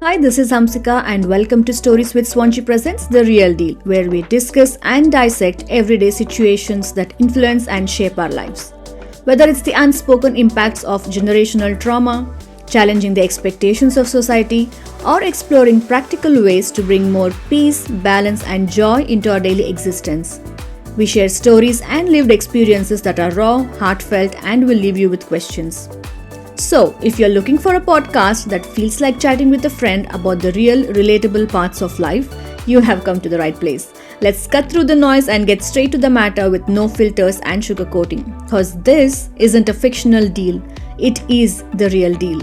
Hi, this is Hamsika, and welcome to Stories with Swansea Presents The Real Deal, where we discuss and dissect everyday situations that influence and shape our lives. Whether it's the unspoken impacts of generational trauma, challenging the expectations of society, or exploring practical ways to bring more peace, balance, and joy into our daily existence. We share stories and lived experiences that are raw, heartfelt, and will leave you with questions. So, if you're looking for a podcast that feels like chatting with a friend about the real, relatable parts of life, you have come to the right place. Let's cut through the noise and get straight to the matter with no filters and sugarcoating. Because this isn't a fictional deal, it is the real deal.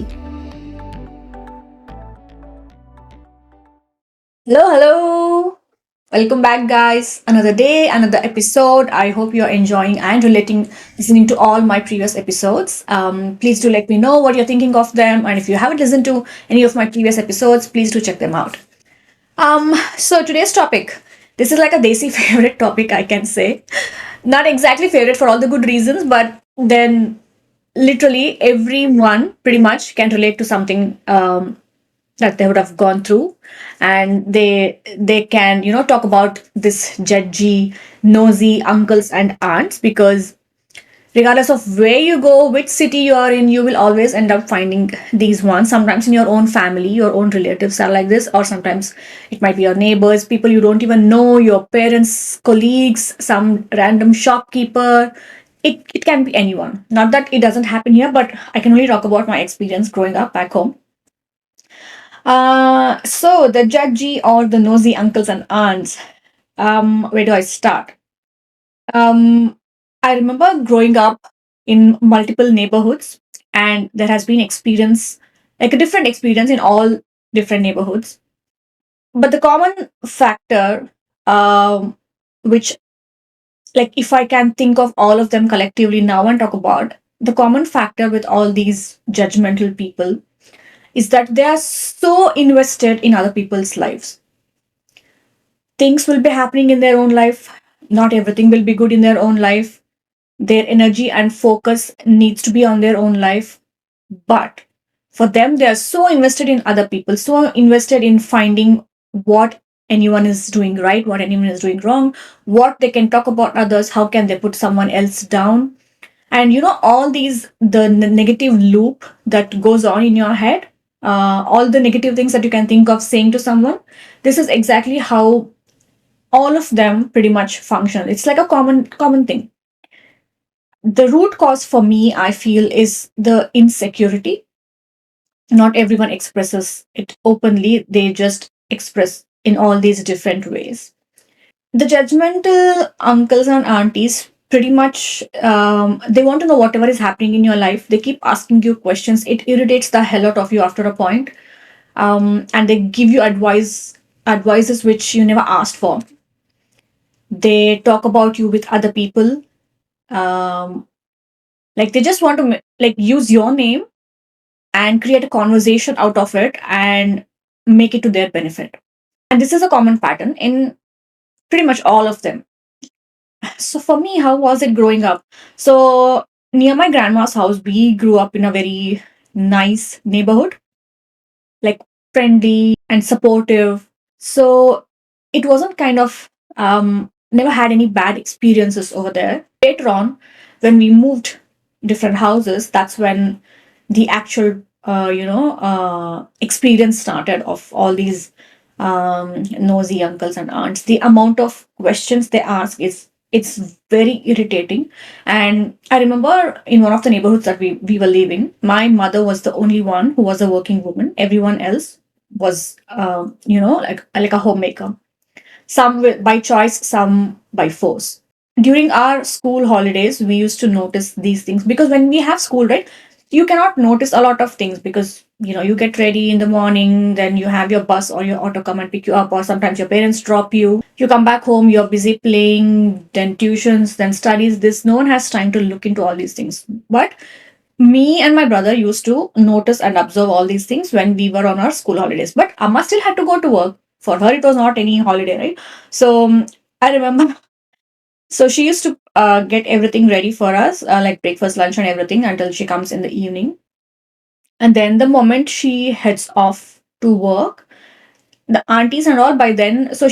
Hello, hello. Welcome back, guys. Another day, another episode. I hope you're enjoying and relating, listening to all my previous episodes. Please do let me know what you're thinking of them. And if you haven't listened to any of my previous episodes, please do check them out. So today's topic, this is like a desi favorite topic, I can say. Not exactly favorite for all the good reasons, but then literally everyone pretty much can relate to something that they would have gone through, and they can talk about this judgy nosy uncles and aunts, because regardless of where you go, which city you are in, you will always end up finding these ones. Sometimes in your own family, your own relatives are like this, or sometimes it might be your neighbors, people you don't even know, your parents, colleagues, some random shopkeeper. It can be anyone. Not that it doesn't happen here, but I can only talk about my experience growing up back home. So the judgy or the nosy uncles and aunts. Where do I start? Um, I remember growing up in multiple neighborhoods, and there has been experience, like a different experience in all different neighborhoods. But the common factor, which, like, if I can think of all of them collectively now and talk about, the common factor with all these judgmental people is that they are so invested in other people's lives. Things will be happening in their own life. Not everything will be good in their own life. Their energy and focus needs to be on their own life. But for them, they are so invested in other people, so invested in finding what anyone is doing right, what anyone is doing wrong, what they can talk about others, how can they put someone else down. And all these, the negative loop that goes on in your head, all the negative things that you can think of saying to someone, this is exactly how all of them pretty much function. It's like a common thing. The root cause for me, I feel, is the insecurity. Not everyone expresses it openly, they just express in all these different ways. The judgmental uncles and aunties pretty much, they want to know whatever is happening in your life. They keep asking you questions. It irritates the hell out of you after a point. And they give you advices which you never asked for. They talk about you with other people. um, like they just want to like use your name and create a conversation out of it and make it to their benefit. And this is a common pattern in pretty much all of them. So for me, how was it growing up? So near my grandma's house, we grew up in a very nice neighborhood, like friendly and supportive. So it wasn't kind of, never had any bad experiences over there. Later on, when we moved different houses, that's when the actual experience started of all these nosy uncles and aunts. The amount of questions they ask is, it's very irritating. And I remember in one of the neighborhoods that we were living, my mother was the only one who was a working woman. Everyone else was like a homemaker, some by choice, some by force. During our school holidays, we used to notice these things, because when we have school, right, you cannot notice a lot of things, because you get ready in the morning, then you have your bus or your auto come and pick you up, or sometimes your parents drop you. You come back home, you're busy playing, then tuitions, then studies. This, no one has time to look into all these things. But me and my brother used to notice and observe all these things when we were on our school holidays. But Amma still had to go to work. For her, it was not any holiday, right? So I remember, so she used to get everything ready for us, like breakfast, lunch, and everything, until she comes in the evening. And then the moment she heads off to work, the aunties and all, by then, so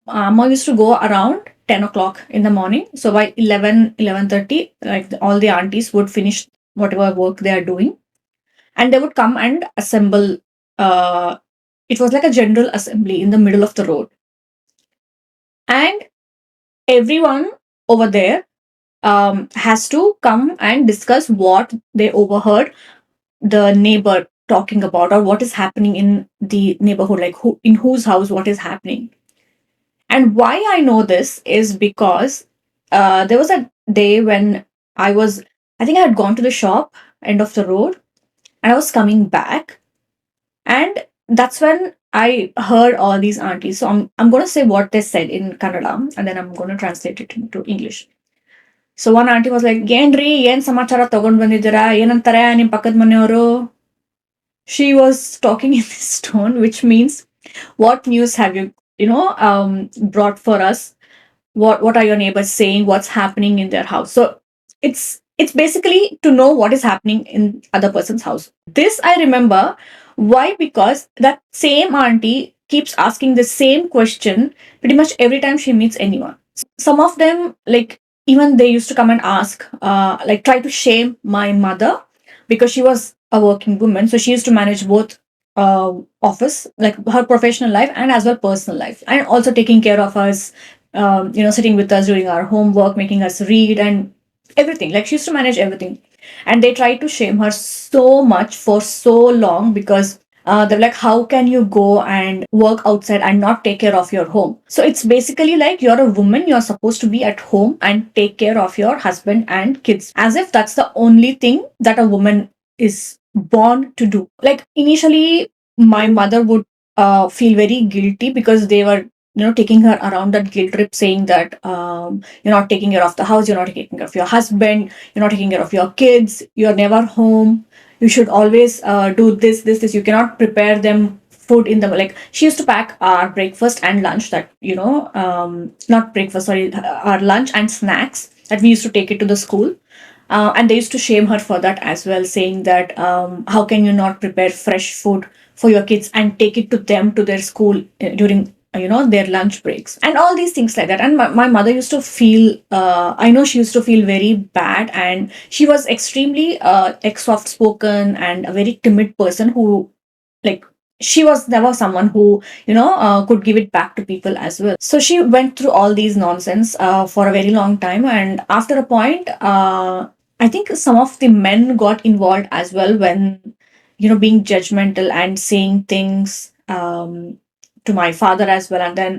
mom used to go around 10 o'clock in the morning. So by 11:30, like all the aunties would finish whatever work they are doing, and they would come and assemble. uh, it was like a general assembly in the middle of the road, and everyone over there has to come and discuss what they overheard the neighbor talking about, or what is happening in the neighborhood, like who in whose house what is happening. And why I know this is because there was a day when I think I had gone to the shop end of the road, and I was coming back, and that's when I heard all these aunties. So I'm going to say what they said in Kannada, and then I'm going to translate it into English. So one auntie was like, ಏನ್ರಿ ಏನ್ ಸಮಾಚಾರ ತಗೊಂಡ್ ಬಂದಿದ್ದೀರಾ, ಏನಂತಾರೆ ನಿಮ್ ಪಕ್ಕದ ಮನೆಯವರು. She was talking in this tone, which means, what news have you, brought for us? What are your neighbors saying? What's happening in their house? So it's basically to know what is happening in other person's house. This I remember. Why? Because that same auntie keeps asking the same question pretty much every time she meets anyone. Some of them, like, even they used to come and ask, like, try to shame my mother because she was a working woman, so she used to manage both office, like her professional life and as well personal life, and also taking care of us, sitting with us doing our homework, making us read and everything. Like, she used to manage everything, and they tried to shame her so much for so long because they're like, how can you go and work outside and not take care of your home? So it's basically like, you're a woman, you're supposed to be at home and take care of your husband and kids, as if that's the only thing that a woman is born to do. Like, initially, my mother would feel very guilty because they were, taking her around that guilt trip, saying that you're not taking care of the house, you're not taking care of your husband, you're not taking care of your kids, you're never home, you should always do this. You cannot prepare them food in the, like, she used to pack our breakfast and lunch, that, not breakfast, sorry, our lunch and snacks, that we used to take it to the school. And they used to shame her for that as well, saying that, how can you not prepare fresh food for your kids and take it to them to their school during, their lunch breaks, and all these things like that. And my mother used to feel, I know she used to feel very bad, and she was extremely like soft spoken and a very timid person who, like, she was never someone who, could give it back to people as well. So she went through all these nonsense for a very long time, and after a point, I think some of the men got involved as well, when, being judgmental and saying things to my father as well. And then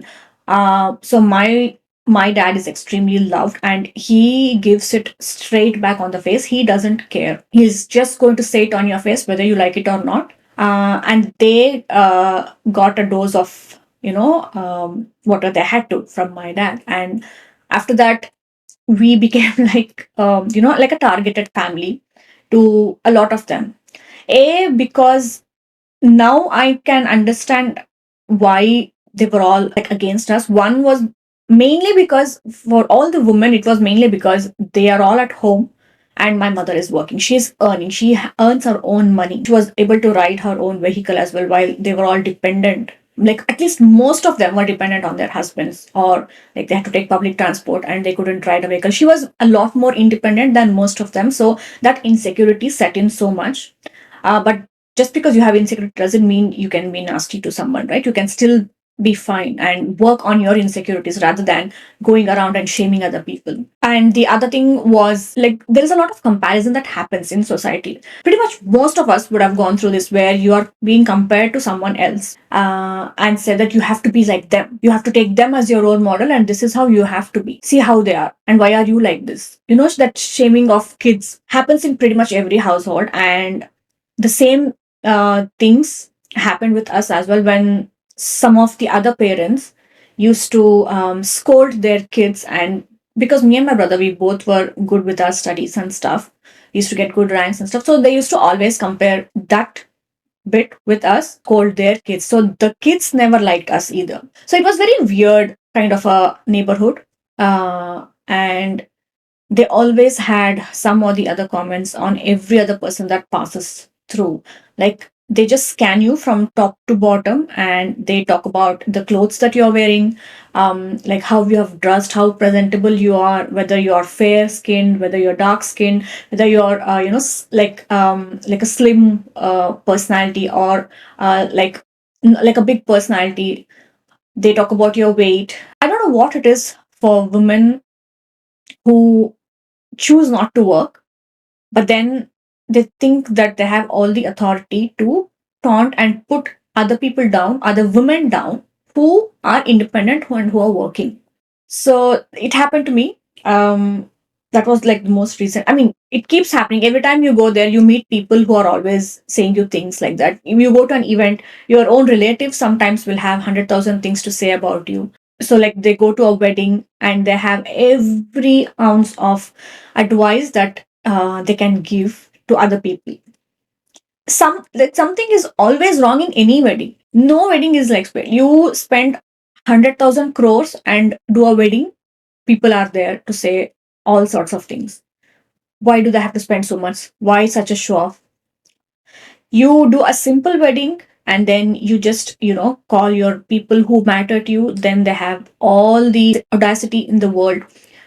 so my dad is extremely loved, and he gives it straight back on the face. He doesn't care, he's just going to say it on your face whether you like it or not. And they got a dose of, what they had to from my dad. And after that, we became like, like a targeted family to a lot of them. Because now I can understand why they were all like against us. One was mainly because, for all the women, it was mainly because they are all at home and my mother is working. She's earning, earns her own money. She was able to ride her own vehicle as well, while they were all dependent. Like, at least most of them were dependent on their husbands, or like they had to take public transport and they couldn't ride a vehicle. She was a lot more independent than most of them. So that insecurity set in so much. But just because you have insecurity doesn't mean you can be nasty to someone, right? You can still be fine and work on your insecurities rather than going around and shaming other people. And the other thing was, like, there is a lot of comparison that happens in society. Pretty much most of us would have gone through this, where you are being compared to someone else, and said that you have to be like them. You have to take them as your role model, and this is how you have to be. See how they are, and why are you like this? That shaming of kids happens in pretty much every household, and the same things happened with us as well, when some of the other parents used to scold their kids. And because me and my brother, we both were good with our studies and stuff, we used to get good ranks and stuff, so they used to always compare that bit with us, scold their kids. So the kids never liked us either. So it was very weird kind of a neighborhood. And they always had some or the other comments on every other person that passes through. Like, they just scan you from top to bottom, and they talk about the clothes that you're wearing, like how you have dressed, how presentable you are, whether you're fair skinned, whether you're dark skinned, whether you're like a slim personality, or like a big personality. They talk about your weight. I don't know what it is for women who choose not to work, but then they think that they have all the authority to taunt and put other people down, other women down, who are independent and who are working. So it happened to me. That was like the most recent. I mean, it keeps happening. Every time you go there, you meet people who are always saying you things like that. If you go to an event, your own relatives sometimes will have 100,000 things to say about you. So, like, they go to a wedding and they have every ounce of advice that they can give to other people. Something is always wrong in any wedding. No wedding is like you spend 100,000 crores and do a wedding. People are there to say all sorts of things. Why do they have to spend so much? Why such a show off? You do a simple wedding, and then you just, call your people who matter to you. Then they have all the audacity in the world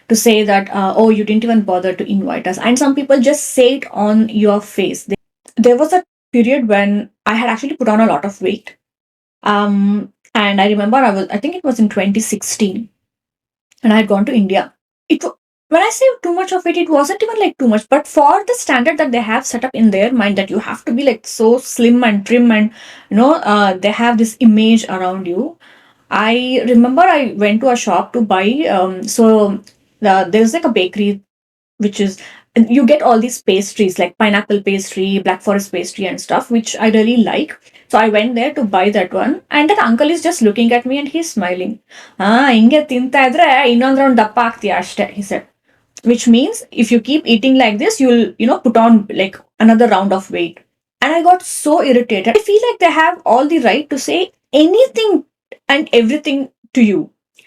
to say that, oh, you didn't even bother to invite us. And some people just say it on your face. There was a period when I had actually put on a lot of weight. And I remember I think it was in 2016, and I had gone to India. When I say too much of it, it wasn't even like too much, but for the standard that they have set up in their mind, that you have to be like so slim and trim, and they have this image around you. I remember I went to a shop to buy. There's like a bakery which is, you get all these pastries like pineapple pastry, black forest pastry, and stuff, which I really like. So I went there to buy that one, and that uncle is just looking at me and he's smiling. ಹಿಂಗೆ ತಿಂತಾ ಇದ್ರೆ ಇನ್ನೊಂದ್ round ದಪ್ಪ ಆಗ್ತೀಯ ಅಷ್ಟೇ, he said. Which means if you keep eating like this, you'll, put on like another round of weight. And I got so irritated. I feel like they have all the right to say anything and everything to you,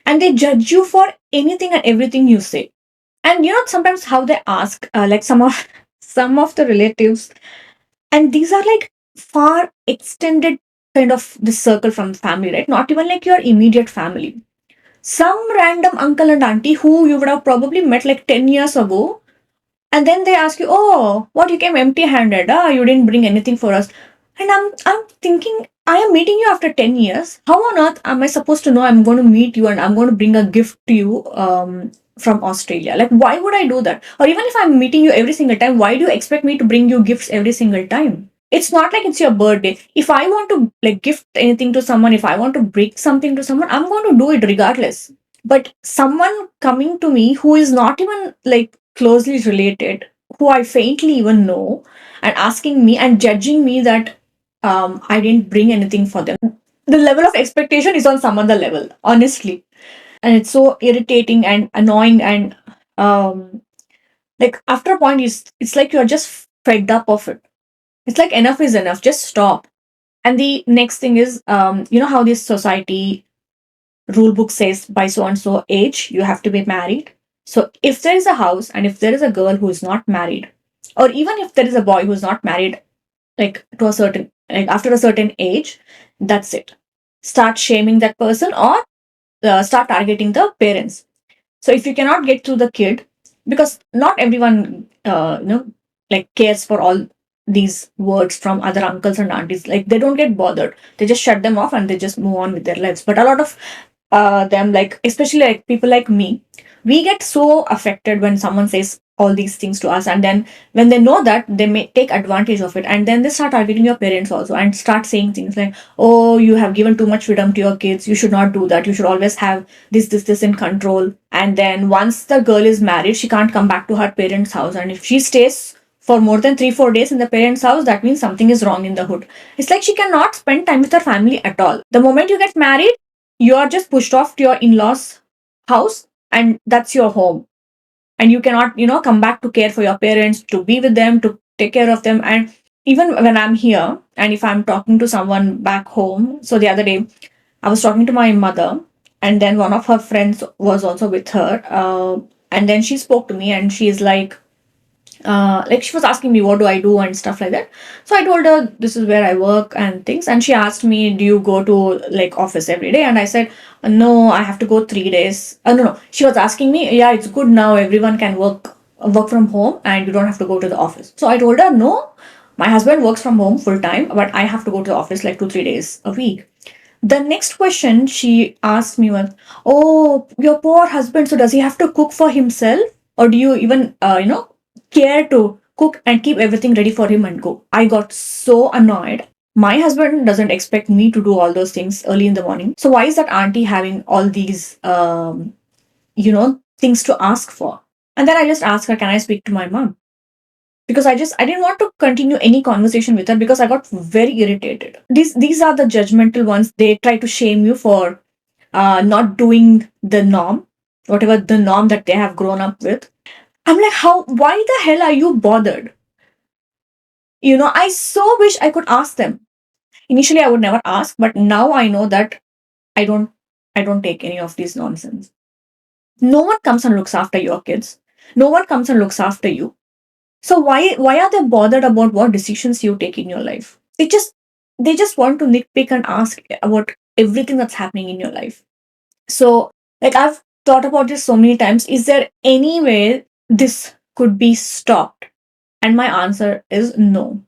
and they judge you for anything and everything you say. And sometimes how they ask, like some of the relatives, and these are like far extended kind of the circle from the family, right? Not even like your immediate family. Some random uncle and auntie who you would have probably met like 10 years ago, and then they ask you, oh, what, you came empty handed? You didn't bring anything for us. And I'm thinking, I am meeting you after 10 years. How on earth am I supposed to know I'm going to meet you and I'm going to bring a gift to you from Australia? Like, why would I do that? Or even if I'm meeting you every single time, why do you expect me to bring you gifts every single time? It's not like it's your birthday. If I want to like gift anything to someone, if I want to bring something to someone, I'm going to do it regardless. But someone coming to me who is not even like closely related, who I faintly even know, and asking me and judging me that I didn't bring anything for them. The level of expectation is on some other level, honestly. And it's so irritating and annoying, and like after a point, it's like you're just fed up of it. It's like enough is enough. Just stop. And the next thing is, how this society rule book says by so and so age you have to be married. So if there is a house and if there is a girl who is not married, or even if there is a boy who is not married, like to a certain, like after a certain age, that's it. Start shaming that person, or start targeting the parents. So if you cannot get to the kid, because not everyone like cares for all these words from other uncles and aunties, like they don't get bothered, they just shut them off and they just move on with their lives. But a lot of them, like especially like people like me, we get so affected when someone says all these things to us, and then when they know that, they may take advantage of it, and then they start targeting your parents also and start saying things like, oh, you have given too much freedom to your kids, you should not do that, you should always have this in control. And then once the girl is married, she can't come back to her parents house, and if she stays for more than 3-4 days in the parents house, that means something is wrong in the hood. It's like she cannot spend time with her family at all. The moment you get married, you are just pushed off to your in-laws house, and that's your home. And you cannot, come back to care for your parents, to be with them, to take care of them. And even when I'm here, and if I'm talking to someone back home, so the other day I was talking to my mother, and then one of her friends was also with her, and then she spoke to me and she's like, like she was asking me what do I do and stuff like that. So I told her this is where I work and things, and she asked me, do you go to like office every day? And I said, no, I have to go 3 days. No, she was asking me, yeah, it's good now, everyone can work from home and you don't have to go to the office. So I told her, no, my husband works from home full time, but I have to go to the office like 2-3 days a week. The next question she asked me was, oh, your poor husband, so does he have to cook for himself? Or do you even, care to cook and keep everything ready for him and go? I got so annoyed. My husband doesn't expect me to do all those things early in the morning. So why is that auntie having all these, things to ask for? And then I just asked her, can I speak to my mom? Because I didn't want to continue any conversation with her because I got very irritated. These are the judgmental ones. They try to shame you for not doing the norm, whatever the norm that they have grown up with. I'm like, how? Why the hell are you bothered? I so wish I could ask them. Initially, I would never ask, but now I know that I don't. I don't take any of these nonsense. No one comes and looks after your kids. No one comes and looks after you. So why are they bothered about what decisions you take in your life? They just want to nitpick and ask about everything that's happening in your life. So like I've thought about this so many times. Is there any way this could be stopped? And my answer is no.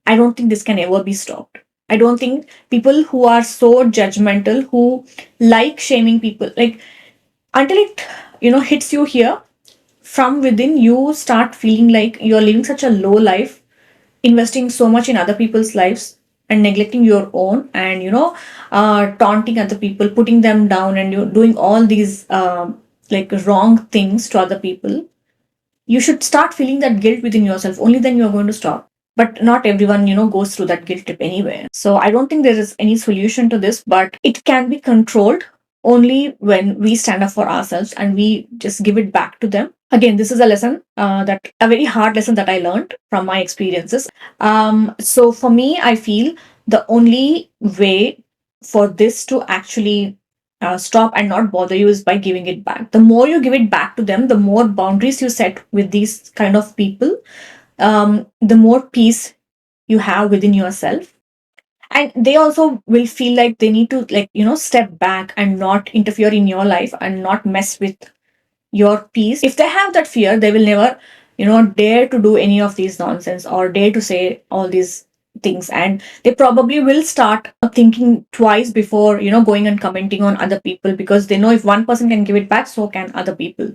I don't think this can ever be stopped. I don't think people who are so judgmental, who like shaming people, like until it hits you here, from within you start feeling like you're living such a low life, investing so much in other people's lives and neglecting your own, and taunting other people, putting them down, and you're doing all these like wrong things to other people. You should start feeling that guilt within yourself. Only then you're going to stop. But not everyone goes through that guilt trip anyway. So I don't think there is any solution to this, but it can be controlled only when we stand up for ourselves and we just give it back to them. Again, this is a lesson, that a very hard lesson that I learned from my experiences. So for me, I feel the only way for this to actually stop and not bother you is by giving it back. The more you give it back to them, the more boundaries you set with these kind of people, the more peace you have within yourself. And they also will feel like they need to, like, step back and not interfere in your life and not mess with your peace. If they have that fear, they will never, dare to do any of these nonsense or dare to say all these things. And they probably will start thinking twice before, going and commenting on other people, because they know if one person can give it back, so can other people.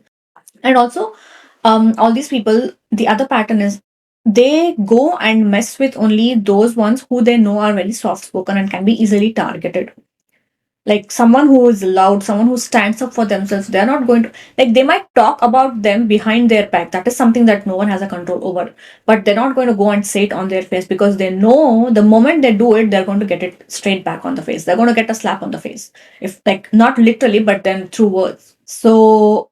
And also, all these people, the other pattern is they go and mess with only those ones who they know are very soft spoken and can be easily targeted. Like someone who is loud, someone who stands up for themselves, they're not going to, like, they might talk about them behind their back. That is something that no one has a control over. But they're not going to go and say it on their face, because they know the moment they do it, they're going to get it straight back on the face. They're going to get a slap on the face. If, like, not literally, but then through words. So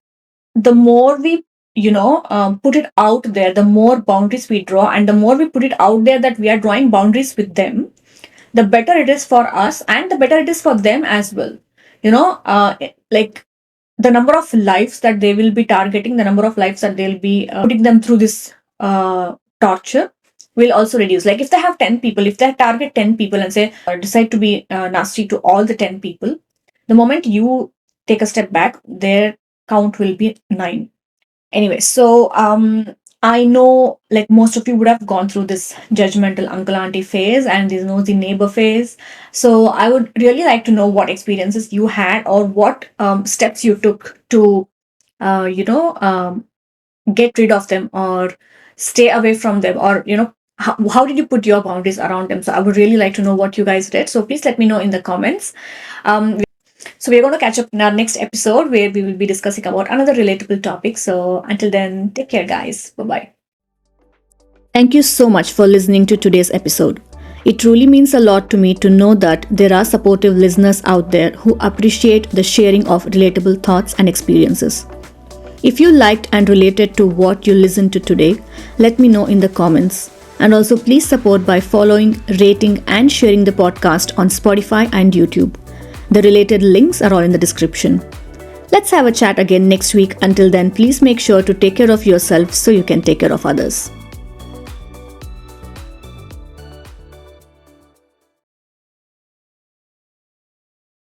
the more we put it out there, the more boundaries we draw, and the more we put it out there that we are drawing boundaries with them, the better it is for us and the better it is for them as well. Like, the number of lives that they will be targeting, the number of lives that they'll be putting them through this torture will also reduce. Like, if they have 10 people, if they target 10 people and say decide to be nasty to all the 10 people, the moment you take a step back, their count will be 9. Anyway, so I know, like, most of you would have gone through this judgmental uncle auntie phase and this nosy neighbor phase. So I would really like to know what experiences you had, or what steps you took to get rid of them or stay away from them, or how did you put your boundaries around them. So I would really like to know what you guys did. So please let me know in the comments. So we're going to catch up in our next episode, where we will be discussing about another relatable topic. So until then, take care, guys. Bye bye. Thank you so much for listening to today's episode. It truly means a lot to me to know that there are supportive listeners out there who appreciate the sharing of relatable thoughts and experiences. If you liked and related to what you listened to today, let me know in the comments. And also, please support by following, rating, and sharing the podcast on Spotify and YouTube. The related links are all in the description. Let's have a chat again next week. Until then, please make sure to take care of yourself so you can take care of others.